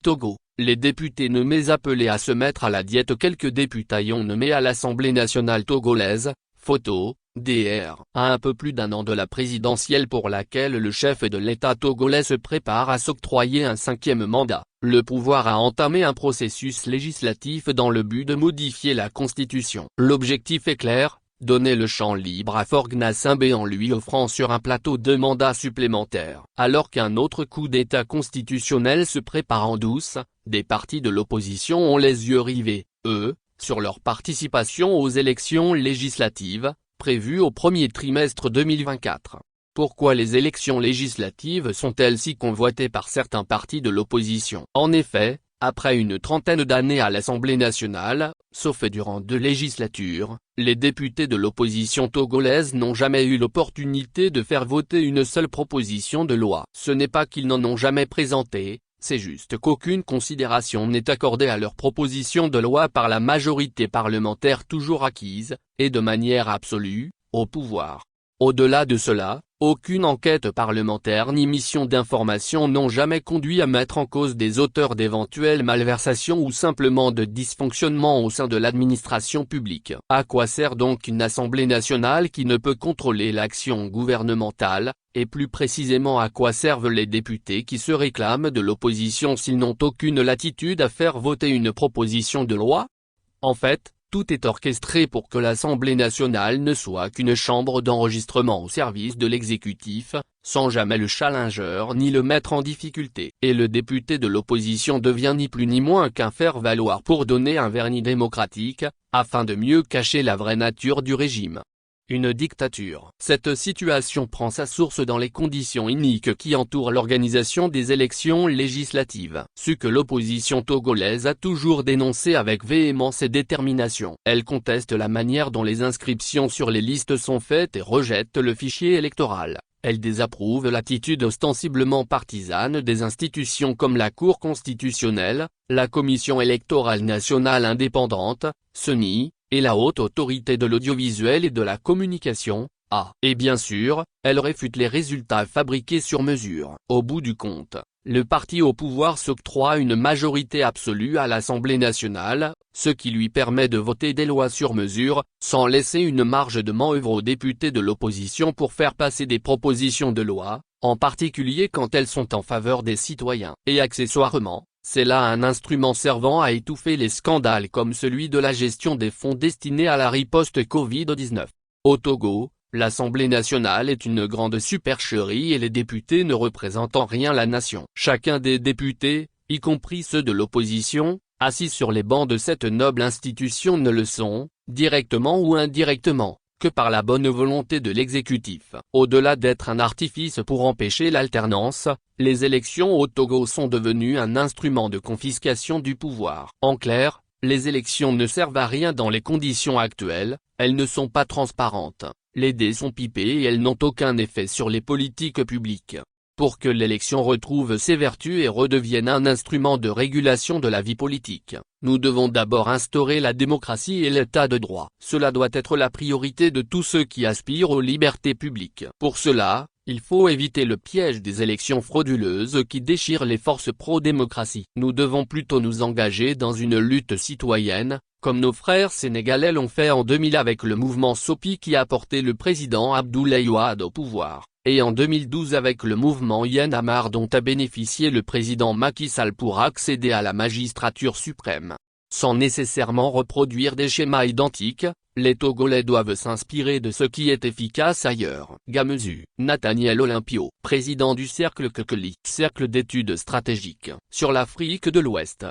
Togo, les députés nommés appelés à se mettre à la diète. Quelques députaillons nommés à l'Assemblée nationale togolaise, photo, DR. À un peu plus d'un an de la présidentielle pour laquelle le chef de l'État togolais se prépare à s'octroyer un 5e mandat, le pouvoir a entamé un processus législatif dans le but de modifier la Constitution. L'objectif est clair: donner le champ libre à Faure Gnassingbé en lui offrant sur un plateau 2 mandats supplémentaires. Alors qu'un autre coup d'État constitutionnel se prépare en douce, des partis de l'opposition ont les yeux rivés, eux, sur leur participation aux élections législatives, prévues au premier trimestre 2024. Pourquoi les élections législatives sont-elles si convoitées par certains partis de l'opposition? En effet, après une trentaine d'années à l'Assemblée nationale, sauf durant 2 législatures, les députés de l'opposition togolaise n'ont jamais eu l'opportunité de faire voter une seule proposition de loi. Ce n'est pas qu'ils n'en ont jamais présenté, c'est juste qu'aucune considération n'est accordée à leurs propositions de loi par la majorité parlementaire toujours acquise, et de manière absolue, au pouvoir. Au-delà de cela, aucune enquête parlementaire ni mission d'information n'ont jamais conduit à mettre en cause des auteurs d'éventuelles malversations ou simplement de dysfonctionnements au sein de l'administration publique. À quoi sert donc une Assemblée nationale qui ne peut contrôler l'action gouvernementale, et plus précisément à quoi servent les députés qui se réclament de l'opposition s'ils n'ont aucune latitude à faire voter une proposition de loi? En fait, tout est orchestré pour que l'Assemblée nationale ne soit qu'une chambre d'enregistrement au service de l'exécutif, sans jamais le challenger ni le mettre en difficulté. Et le député de l'opposition devient ni plus ni moins qu'un faire-valoir pour donner un vernis démocratique, afin de mieux cacher la vraie nature du régime. Une dictature. Cette situation prend sa source dans les conditions iniques qui entourent l'organisation des élections législatives. Ce que l'opposition togolaise a toujours dénoncé avec véhémence et détermination. Elle conteste la manière dont les inscriptions sur les listes sont faites et rejette le fichier électoral. Elle désapprouve l'attitude ostensiblement partisane des institutions comme la Cour constitutionnelle, la Commission électorale nationale indépendante, CENI, et la Haute Autorité de l'audiovisuel et de la communication, et bien sûr, elle réfute les résultats fabriqués sur mesure. Au bout du compte, le parti au pouvoir s'octroie une majorité absolue à l'Assemblée nationale, ce qui lui permet de voter des lois sur mesure, sans laisser une marge de manœuvre aux députés de l'opposition pour faire passer des propositions de loi, en particulier quand elles sont en faveur des citoyens. Et accessoirement, c'est là un instrument servant à étouffer les scandales comme celui de la gestion des fonds destinés à la riposte Covid-19. Au Togo, l'Assemblée nationale est une grande supercherie et les députés ne représentent en rien la nation. Chacun des députés, y compris ceux de l'opposition, assis sur les bancs de cette noble institution ne le sont, directement ou indirectement, que par la bonne volonté de l'exécutif. Au-delà d'être un artifice pour empêcher l'alternance, les élections au Togo sont devenues un instrument de confiscation du pouvoir. En clair, les élections ne servent à rien dans les conditions actuelles, elles ne sont pas transparentes, les dés sont pipés et elles n'ont aucun effet sur les politiques publiques. Pour que l'élection retrouve ses vertus et redevienne un instrument de régulation de la vie politique, nous devons d'abord instaurer la démocratie et l'état de droit. Cela doit être la priorité de tous ceux qui aspirent aux libertés publiques. Pour cela, il faut éviter le piège des élections frauduleuses qui déchirent les forces pro-démocratie. Nous devons plutôt nous engager dans une lutte citoyenne, comme nos frères sénégalais l'ont fait en 2000 avec le mouvement Sopi qui a porté le président Abdoulaye Wade au pouvoir, et en 2012 avec le mouvement Y'en a marre dont a bénéficié le président Macky Sall pour accéder à la magistrature suprême. Sans nécessairement reproduire des schémas identiques, les Togolais doivent s'inspirer de ce qui est efficace ailleurs. Gamezu, Nathaniel Olympio, président du Cercle Kekeli, Cercle d'études stratégiques, sur l'Afrique de l'Ouest.